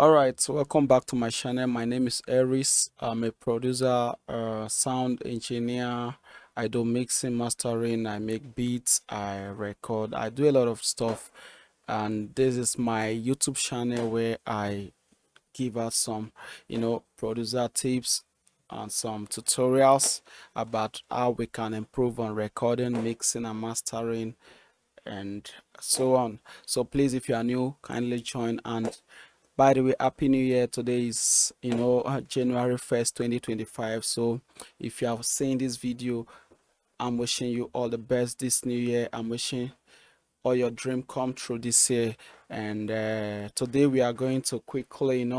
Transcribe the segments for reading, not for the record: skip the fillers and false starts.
Alright, so welcome back to my channel. My name is Aris. I'm a producer, sound engineer. I do mixing, mastering, I make beats, I record, I do a lot of stuff. And this is my YouTube channel where I give out some, producer tips and some tutorials about how we can improve on recording, mixing, and mastering, and so on. So please, if you are new, kindly join. And by the way, happy new year. Today is January 1st 2025. So if you have seen this video, I'm wishing you all the best this new year. I'm wishing all your dream come true this year. And today we are going to quickly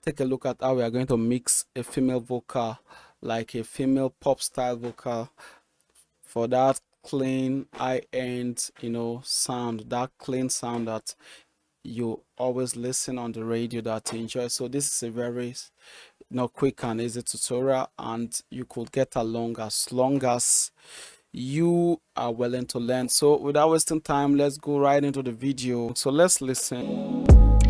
take a look at how we are going to mix a female vocal, like a female pop style vocal, for that clean high-end sound, that clean sound that you always listen on the radio, that you enjoy. So this is a very quick and easy tutorial, and you could get along as long as you are willing to learn. So without wasting time, let's go right into the video. So let's listen.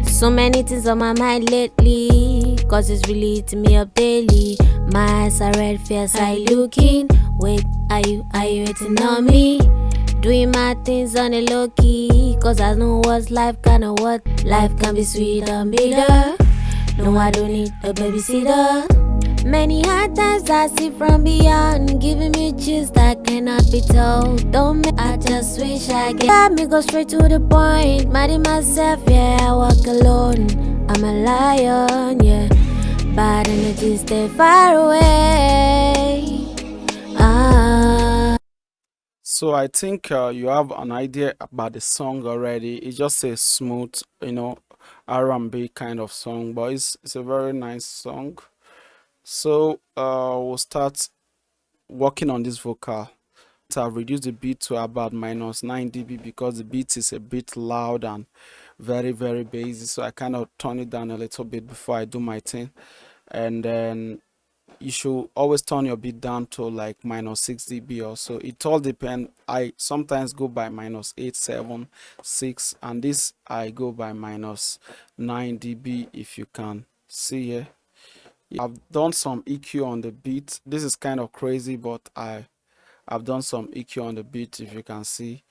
So many things on my mind lately, cause it's really eating me up daily. My eyes are red, fierce eye looking. Wait, are you waiting on me? Doing my things on a low key, cause I know what's life, kinda what life can be sweet and bitter. No, I don't need a babysitter. Many hard times I see from beyond, giving me chills that cannot be told. Don't make, I just wish I get me go straight to the point. Minding myself, yeah, I walk alone. I'm a lion, yeah. Bad energy stay far away. So I think you have an idea about the song already. It's just a smooth, R&B kind of song, but it's a very nice song. So we'll start working on this vocal. I've reduced the beat to about -9 dB because the beat is a bit loud and very bassy. So I kind of turn it down a little bit before I do my thing. And then you should always turn your beat down to like -6 dB or so. It all depends. I sometimes go by -8, 7, 6, and this I go by -9 dB, if you can see here. I've done some EQ on the beat. This is kind of crazy, but I've done some EQ on the beat, if you can see.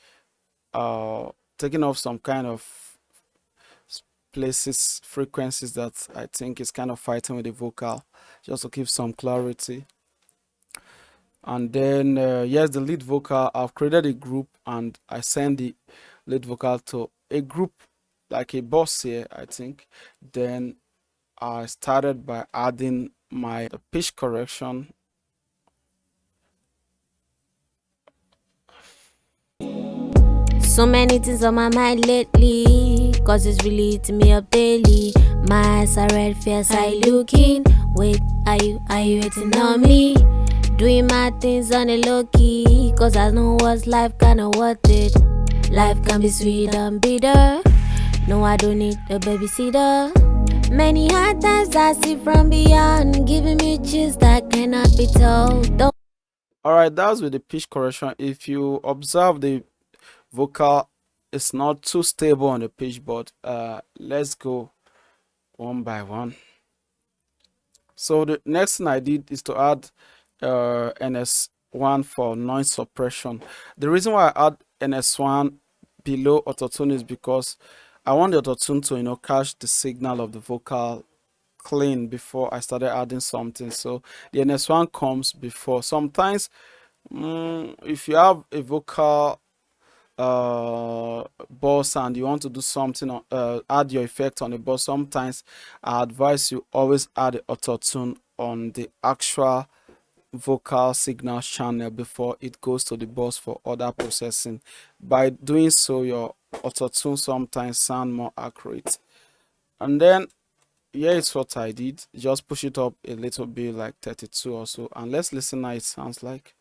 Taking off some kind of places, frequencies that I think is kind of fighting with the vocal, just to keep some clarity. And then yes, the lead vocal, I've created a group and I send the lead vocal to a group like a boss here, I think. Then I started by adding my pitch correction. So many things on my mind lately, cause it's really eating me up daily. My eyes are red, fierce eye looking. Wait, are you waiting on me? Doing my things on a low key, cause I know what's life, kinda worth it. Life can be sweet and bitter. No, I don't need a babysitter. Many hard times I see from beyond, giving me chills that cannot be told. Alright, that's with the pitch correction. If you observe, the vocal is not too stable on the pitch, but let's go one by one. So the next thing I did is to add NS1 for noise suppression. The reason why I add NS1 below autotune is because I want the autotune to catch the signal of the vocal clean before I started adding something. So the NS1 comes before. Sometimes if you have a vocal boss and you want to do something, add your effect on the boss, sometimes I advise you always add the autotune on the actual vocal signal channel before it goes to the boss for other processing. By doing so, your autotune sometimes sound more accurate. And then here is what I did. Just push it up a little bit, like 32 or so, and let's listen how it sounds like.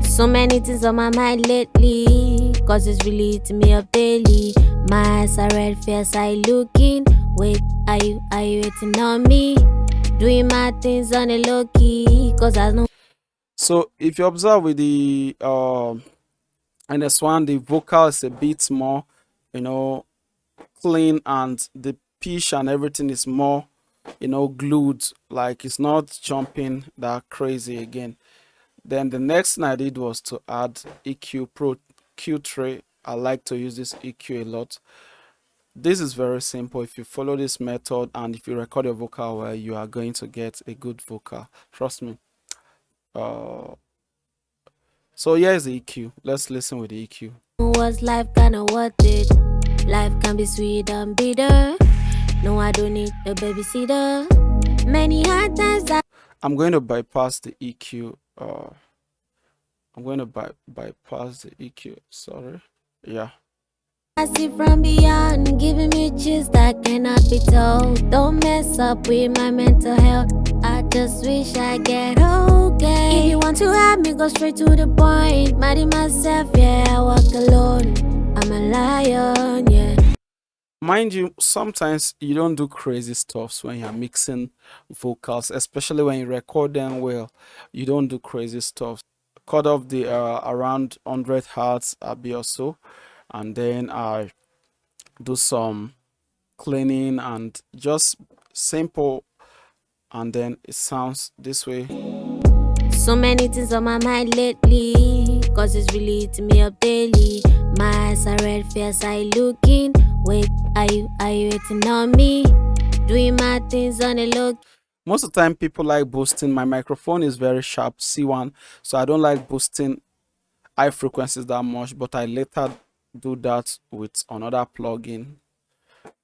So many things on my mind lately, cause it's really eating me up daily. My eyes are red, fierce eye looking. Wait, are you waiting on me? Doing my things on a low key, cause I know. So if you observe with the NS1, the vocal is a bit more clean, and the pitch and everything is more, glued, like it's not jumping that crazy again. Then the next thing I did was to add EQ Pro Q3. I like to use this EQ a lot. This is very simple. If you follow this method and if you record your vocal well, you are going to get a good vocal. Trust me. So here's the EQ. Let's listen with the EQ. Was life kinda worth it? Life can be sweet and bitter. No, I don't need a babysitter. Many hard times I'm going to bypass the EQ. I'm going to bypass the EQ. Sorry. Yeah. I see from beyond, giving me chills that cannot be told. Don't mess up with my mental health. I just wish I get okay. If you want to have me, go straight to the point. Mad in myself, yeah, I walk alone. I'm a lion, yeah. Mind you, sometimes you don't do crazy stuffs when you're mixing vocals, especially when you record them well. You don't do crazy stuff. Cut off the around 100 hertz AB or so, and then I do some cleaning and just simple, and then it sounds this way. So many things on my mind lately, cause it's really eating me up daily. My eyes are red, fierce eye looking. Wait, are you waiting on me? Doing my things on a low. Most of the time people like boosting. My microphone is very sharp, C1, so I don't like boosting high frequencies that much, but I later do that with another plugin.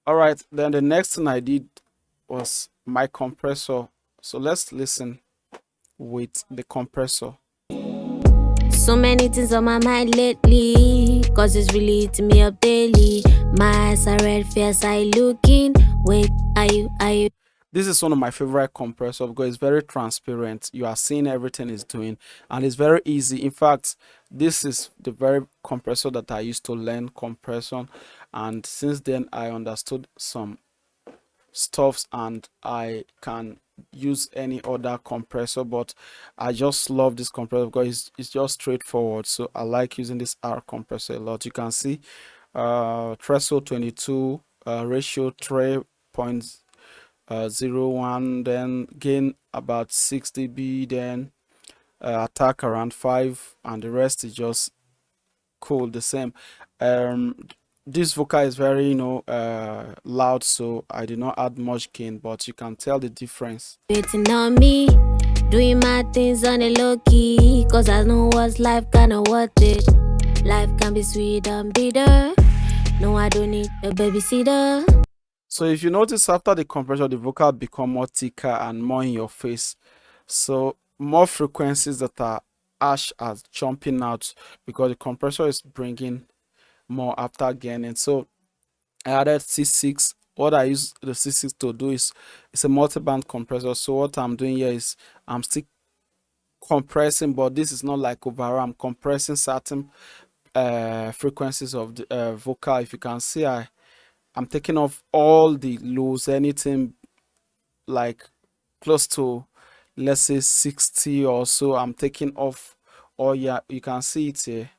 All right, then the next thing I did was my compressor. So let's listen with the compressor. So many things on my mind lately, cause it's really eating me up daily. My eyes are red, fierce eye looking. Wait, are you? This is one of my favorite compressor because it's very transparent. You are seeing everything it's doing and it's very easy. In fact, this is the very compressor that I used to learn compression, and since then I understood some stuffs and I can use any other compressor, but I just love this compressor because it's just straightforward. So I like using this R compressor a lot. You can see threshold 22, ratio 3.01, then gain about 6 dB, then attack around 5, and the rest is just cool, the same. This vocal is very loud, so I did not add much gain, but you can tell the difference. Waiting on me, doing my things on a low key, cause I know what's life kinda worth it. Life can be sweet and bitter. No, I don't need a babysitter. So if you notice, after the compressor, the vocal become more thicker and more in your face. So more frequencies that are harsh are jumping out because the compressor is bringing more after gaining. So I added C6. What I use the C6 to do is it's a multi-band compressor. So what I'm doing here is I'm still compressing, but this is not like overall. I'm compressing certain frequencies of the vocal. If you can see, I'm taking off all the lows, anything like close to, let's say, 60 or so. I'm taking off. Oh yeah, you can see it here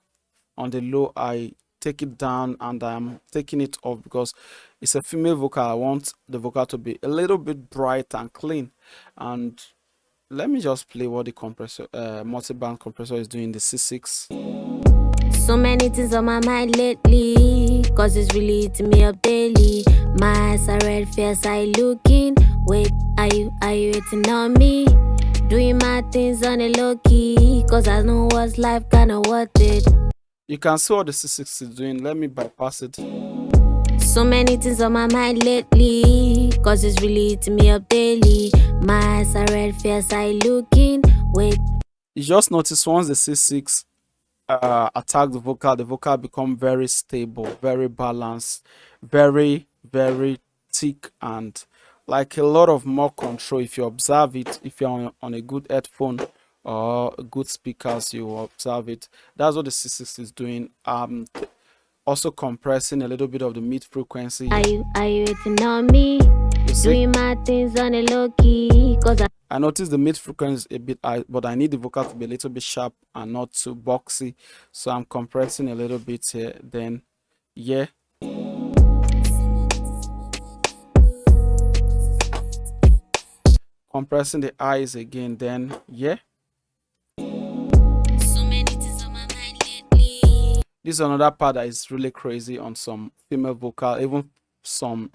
on the low. I take it down and I'm taking it off because it's a female vocal. I want the vocal to be a little bit bright and clean. And let me just play what the compressor multi-band compressor is doing, the C6. So many things on my mind lately, cause it's really eating me up daily. My eyes are red, fierce eye looking. Wait, are you waiting on me? Doing my things on a low key, cause I know what's life kinda worth it. You can see what the C6 is doing. Let me bypass it. So many things on my mind lately, cause it's really eating me up daily. My eyes are red, fierce eye looking. Wait. You just notice once the C6 attack the vocal become very stable, very balanced, very thick, and like a lot of more control. If you observe it, if you're on a good headphone or good speakers, you will observe it. That's what the C6 is doing. Also compressing a little bit of the mid frequency. Are you waiting on me? You see? Doing my things on a low key, cause I noticed the mid frequency is a bit high, but I need the vocal to be a little bit sharp and not too boxy. So I'm compressing a little bit here. Then, yeah. compressing the eyes again. Then yeah, So many things on my mind lately. this is another part that is really crazy on some female vocal, even some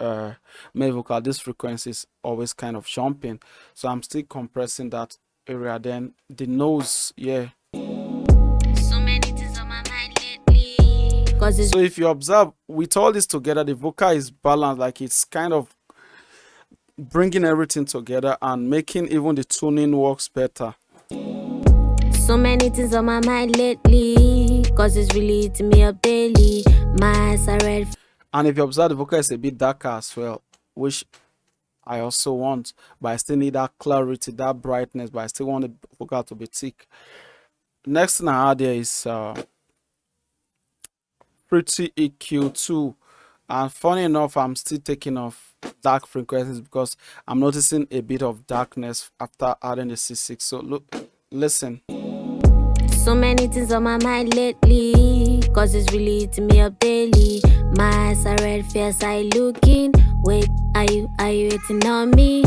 male vocal. This frequency is always kind of jumping, so I'm still compressing that area. Then the nose, yeah. So many things on my mind lately. So if you observe, with all this together, the vocal is balanced, like it's kind of bringing everything together and making even the tuning works better. So many things on my mind lately, cause it's really eating me up daily. My eyes are red. And if you observe, the vocal is a bit darker as well, which I also want, but I still need that clarity, that brightness, but I still want the vocal to be thick. Next thing I add there is pretty EQ2. And funny enough, I'm still taking off dark frequencies because I'm noticing a bit of darkness after adding the C6. So look, listen. So many things on my mind lately, cause it's really eating me up daily. My eyes are red, fierce eye looking. Wait, are you waiting on me?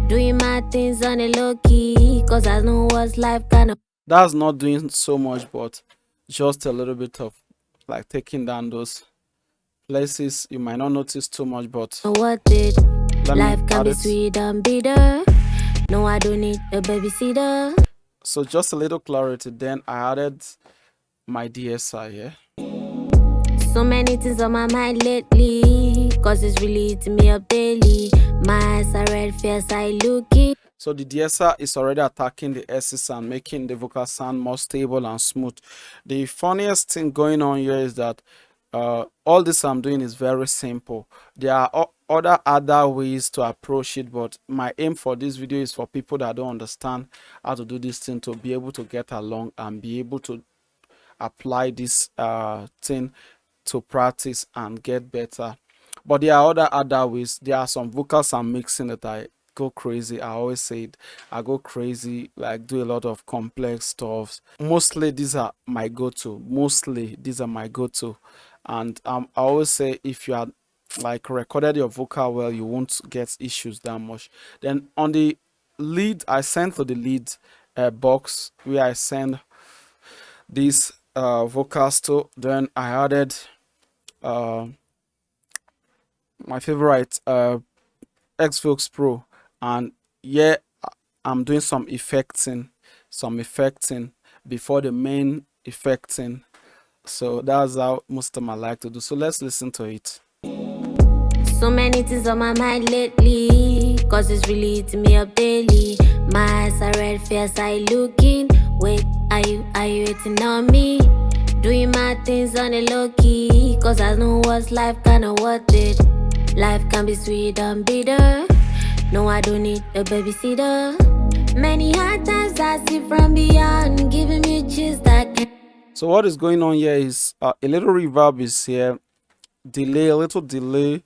Doing my things on a low key, cause I know what's life gonna. That's not doing so much, but just a little bit of like taking down those places you might not notice too much, but What it? let me Life can add be it. sweet and bitter. No, I don't need a babysitter. So just a little clarity. Then I added my DSI, yeah. So many things on my mind lately, cause it's really eating me up daily. My eyes are red, fierce eye looking. So the DSR is already attacking the S's and making the vocal sound more stable and smooth. The funniest thing going on here is that all this I'm doing is very simple. There are other ways to approach it, but my aim for this video is for people that don't understand how to do this thing to be able to get along and be able to apply this thing to practice and get better. But there are other ways. There are some vocals I'm mixing that I go crazy. I always say it, I go crazy, like do a lot of complex stuff. Mostly these are my go-to. And I always say if you are like recorded your vocal well, you won't get issues that much. Then on the lead, I send to the lead box where I send these vocals to. Then I added my favorite Xvox Pro, and yeah, I'm doing some effecting before the main effecting. So that's how most of them I like to do. So let's listen to it. So many things on my mind lately, cause it's really eating me up daily. My eyes are red, fierce eye looking. Wait, are you waiting on me? Doing my things on a low key, cause I know what's life gonna worth it. Life can be sweet and bitter. No, I don't need a babysitter. Many hard times I see from beyond, giving me chills that can. So what is going on here is a little reverb is here, a little delay,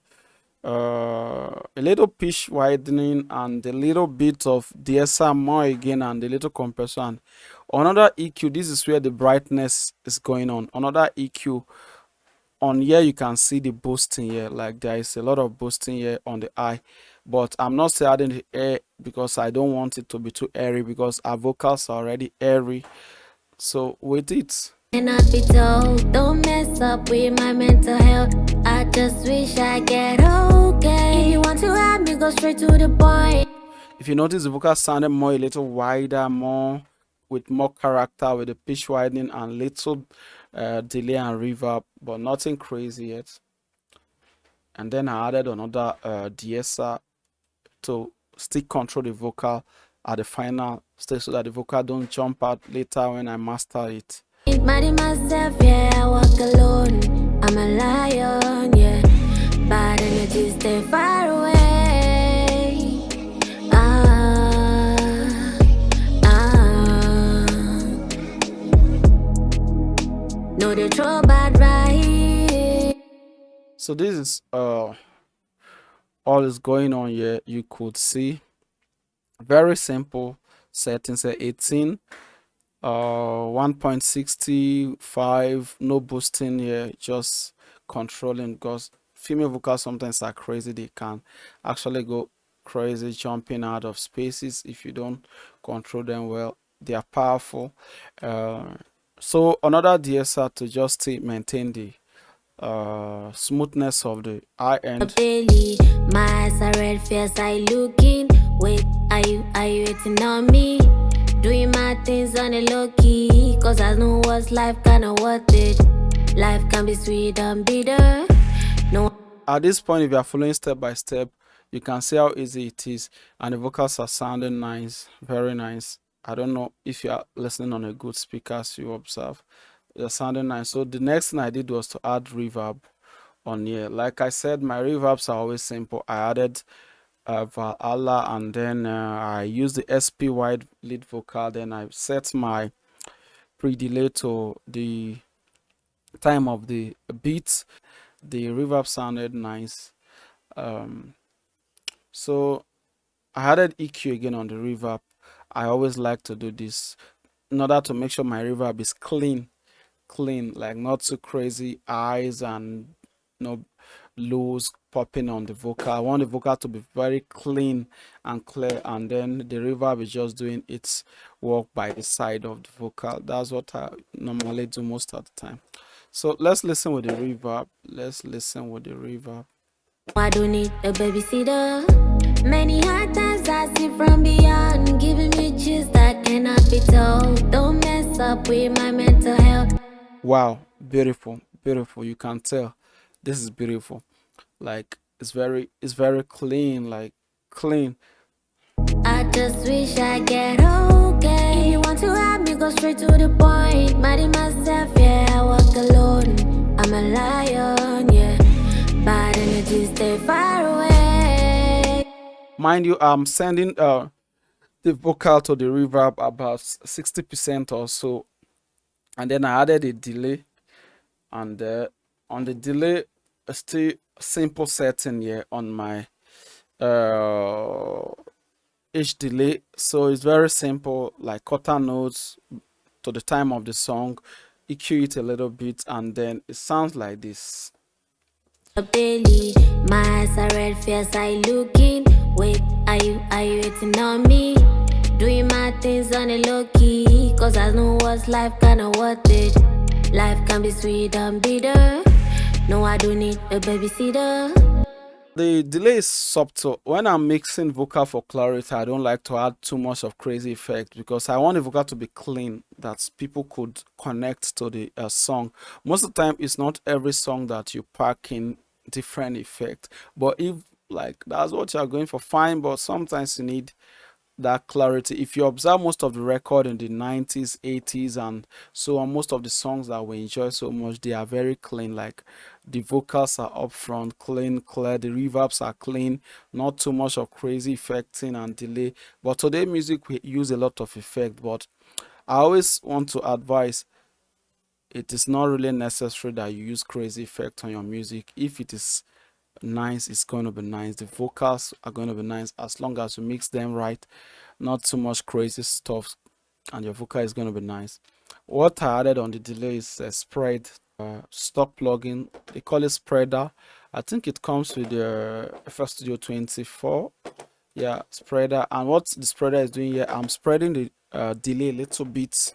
a little pitch widening, and a little bit of DSR more again, and a little compression. Another EQ, this is where the brightness is going on. Another EQ on here, you can see the boosting here, like there is a lot of boosting here on the eye, but I'm not still adding the air because I don't want it to be too airy because our vocals are already airy. So with it, Cannot be told, don't mess up with my mental health. I just wish I get okay. If you want to have me, go straight to the point. if you notice, the vocal sounded more a little wider, more with more character, with the pitch widening and little delay and reverb, but nothing crazy yet. And then I added another DSR to still control the vocal at the final stage so that the vocal don't jump out later when I master it. Mad in myself, yeah, I walk alone. I'm a lion, yeah. Bad energy, stay far away. No, they throw bad right. So this is all is going on here. You could see very simple settings at 18, 1.65, no boosting here, just controlling, because female vocals sometimes are crazy. They can actually go crazy, jumping out of spaces if you don't control them well. They are powerful. Uh, so another DSR to just maintain the smoothness of the high end. Daily, my eyes are red, fierce I looking. Wait, are you waiting on me? Doing my things on a low key, cause I know what's life kinda worth it. Life can be sweet and bitter. No. At this point, if you are following step by step, you can see how easy it is, and the vocals are sounding nice, very nice. I don't know if you are listening on a good speaker, as you observe. They're sounding nice. So the next thing I did was to add reverb on here. Like I said, my reverbs are always simple. I added Valhalla, and then I used the SP wide lead vocal. Then I set my pre-delay to the time of the beat. The reverb sounded nice. So I added EQ again on the reverb. I always like to do this in order to make sure my reverb is clean, like not too crazy highs and no lows popping on the vocal. I want the vocal to be very clean and clear, and then the reverb is just doing its work by the side of the vocal. That's what I normally do most of the time. So let's listen with the reverb. Let's listen with the reverb. I don't need a babysitter. Many hard times I see from beyond, giving me chills that cannot be told. Don't mess up with my mental health. Wow, beautiful, beautiful. You can tell this is beautiful. Like it's very clean, like clean. I just wish I get okay. If you want to have me, go straight to the point. Mad in myself, yeah, I walk alone. I'm a lion, yeah. Bad energy, stay far away. Mind you, I'm sending the vocal to the reverb about 60% or so, and then I added a delay, and on the delay, still simple setting here on my each delay. So it's very simple, like quarter notes to the time of the song, EQ it a little bit, and then it sounds like this. Daily, my eyes are red, fierce I looking. Wait, are you waiting on me? Doing my things on a low key, cause I know what's life kinda worth it. Life can be sweet and bitter. No, I don't need a babysitter. The delay is subtle. When I'm mixing vocal for clarity, I don't like to add too much of crazy effect because I want the vocal to be clean, that people could connect to the song. Most of the time, it's not every song that you pack in different effect, but if like that's what you're going for, fine, but sometimes you need that clarity. If you observe most of the record in the 90s, 80s, and so on, most of the songs that we enjoy so much, they are very clean. Like the vocals are upfront, clean, clear. The reverbs are clean, not too much of crazy effecting and delay. But today, music we use a lot of effect. But I always want to advise, it is not really necessary that you use crazy effect on your music. If it is nice, it's going to be nice. The vocals are going to be nice as long as you mix them right, not too much crazy stuff, and your vocal is going to be nice. What I added on the delay is a spread stock plugin. They call it spreader. I think it comes with the FL Studio 24. Yeah, spreader. And what the spreader is doing here, I'm spreading the delay a little bit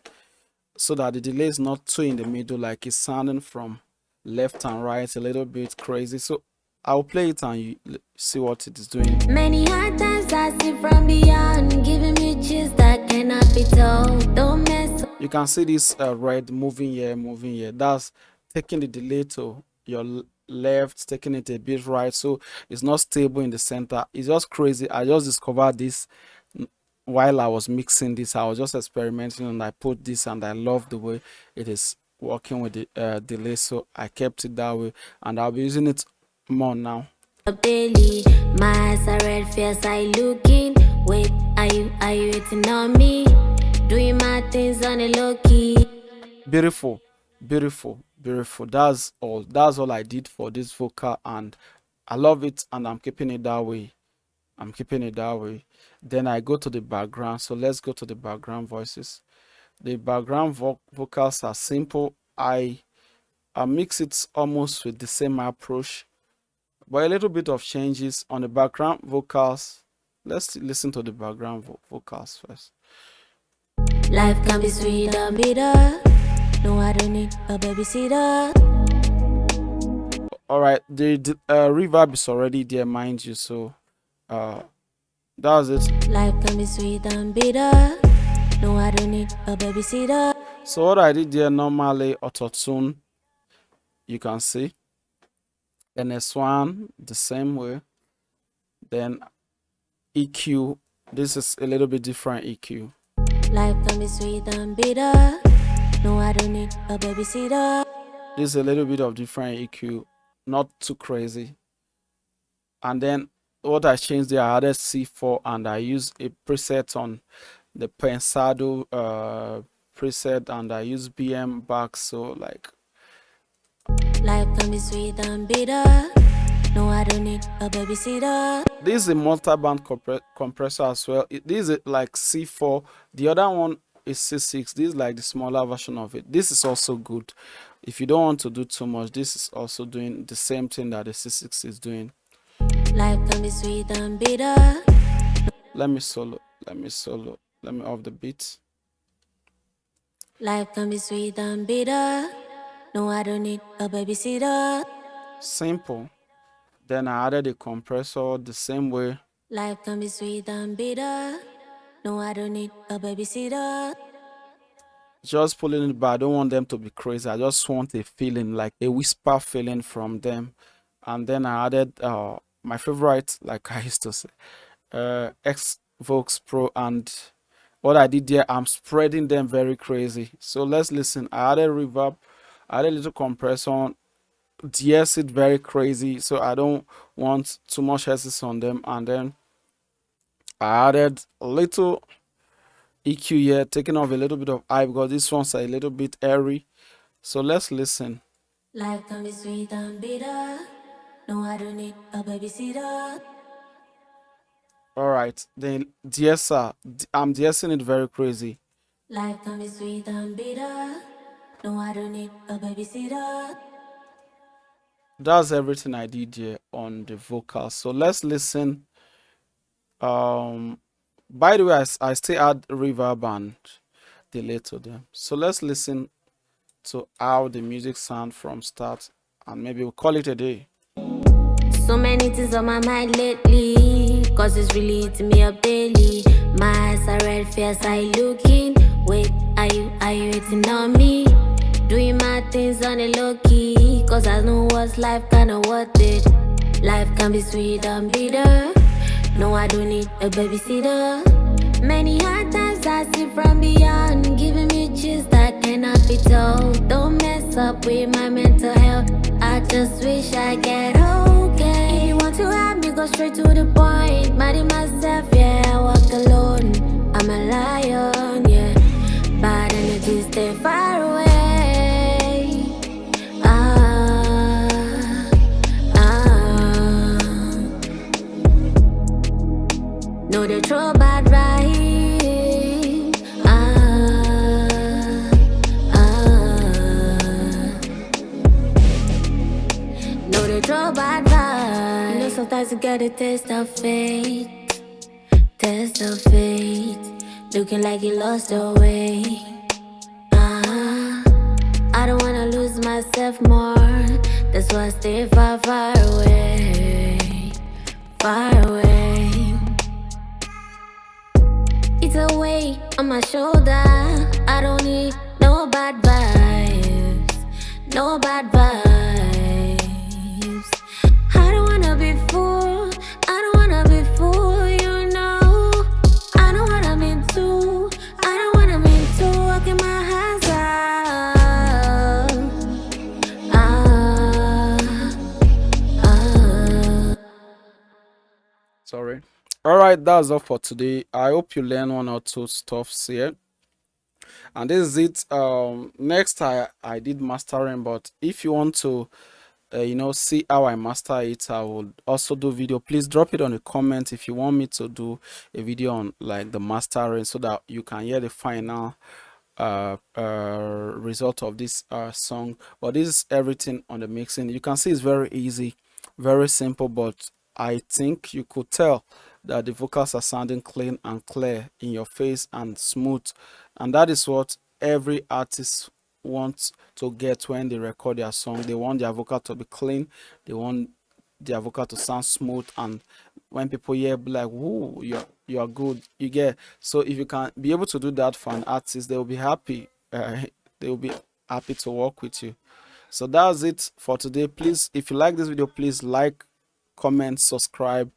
so that the delay is not too in the middle, like it's sounding from left and right a little bit crazy. So I'll play it and you see what it is doing. Many hard times I see from beyond, giving me chills that cannot be told. Don't mess. You can see this red moving here, moving here. That's taking the delay to your left, taking it a bit right, so it's not stable in the center. It's just crazy. I just discovered this while I was mixing this. I was just experimenting, and I put this, and I love the way it is working with the delay, so I kept it that way, and I'll be using it more now. Daily, my eyes are red, fierce I looking. Wait, are you waiting on me? Doing my things on a low key. Beautiful, beautiful, beautiful. That's all I did for this vocal, and I love it, and I'm keeping it that way. I'm keeping it that way. Then I go to the background. So let's go to the background voices. The background vocals are simple. I mix it almost with the same approach, but a little bit of changes on the background vocals. Let's listen to the background vocals first. Life can be sweet and bitter. No, I don't need a babysitter. All right, the reverb is already there, mind you. So that's it. Life can be sweet and bitter. No, I don't need a babysitter. So what I did there, normally auto tune, you can see, NS1 the same way. Then EQ, this is a little bit different EQ. Life can be sweet and bitter. No, I don't need a babysitter. This is a little bit of different EQ, not too crazy. And then what I changed there, I added C4 and I used a preset on the Pensado preset, and I use BM back. So like, life can be sweet and bitter. No, I don't need a babysitter. This is a multi-band compressor as well. This is like C4. The other one is C6. This is like the smaller version of it. This is also good. If you don't want to do too much, this is also doing the same thing that the C6 is doing. Life can be sweet and bitter. Let me solo. Let me off the beat. Life can be sweet and bitter. No, I don't need a babysitter. Simple. Then I added a compressor the same way. Life can be sweet and bitter. No, I don't need a babysitter. Just pulling it, but I don't want them to be crazy. I just want a feeling, like a whisper feeling from them. And then I added my favorite, like I used to say, Xvox Pro. And what I did there, I'm spreading them very crazy. So let's listen. I added reverb, I added a little compressor, DS it very crazy, so I don't want too much emphasis on them. And then I added a little EQ here, taking off a little bit of I because this one's a little bit airy. So let's listen. Life can be sweet and bitter. No, I don't need a babysitter. All right, then DSR, I'm DSing it very crazy. Life can be sweet and bitter. No, I don't need a babysitter. That's everything I did here on the vocals. So let's listen. By the way, I still add reverb and delay to them. So let's listen to how the music sound from start, and maybe we'll call it a day. So many things on my mind lately, cause it's really eating me up daily. My eyes are red, fierce, I looking. Wait, are you waiting on me? Doing my things on the low key, cause I know what's life kinda worth it. Life can be sweet and bitter. No, I don't need a babysitter. Many hard times I see from beyond, giving me chills that cannot be told. Don't mess up with my mental health. I just wish I get okay. If you want to have me, go straight to the point. Minding myself, yeah, I walk alone. I'm a lion, yeah. Bad energy, stay far away. No, they throw bad right. No, they throw bad right. You know, sometimes you get a taste of fate. Taste of fate. Looking like you lost your way. I don't wanna lose myself more. That's why I stay far, far away. Far away. It's a weight on my shoulder. I don't need no bad vibes. No bad vibes. I don't wanna be fooled. I don't wanna be fooled, you know. I don't wanna mean to. I don't wanna mean to. Walking my hands out. Sorry. All right, that's all for today. I hope you learn one or two stuffs here. And this is it. Next I did mastering, but if you want to see how I master it, I will also do video. Please drop it on the comment if you want me to do a video on like the mastering, so that you can hear the final result of this song. But this is everything on the mixing. You can see it's very easy, very simple, but I think you could tell that the vocals are sounding clean and clear in your face and smooth. And that is what every artist wants to get when they record their song. They want their vocal to be clean, they want their vocal to sound smooth, and when people hear, be like, whoa, you're good, you get. So if you can be able to do that for an artist, they will be happy. They will be happy to work with you. So that's it for today. Please, if you like this video, please like, comment, subscribe,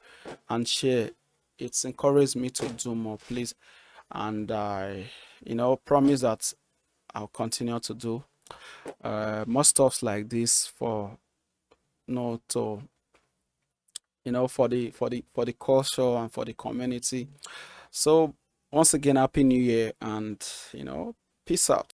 and share. It's encouraged me to do more, please. And I, promise that I'll continue to do more stuffs like this for, to, for the culture and for the community. So once again, happy new year, and peace out.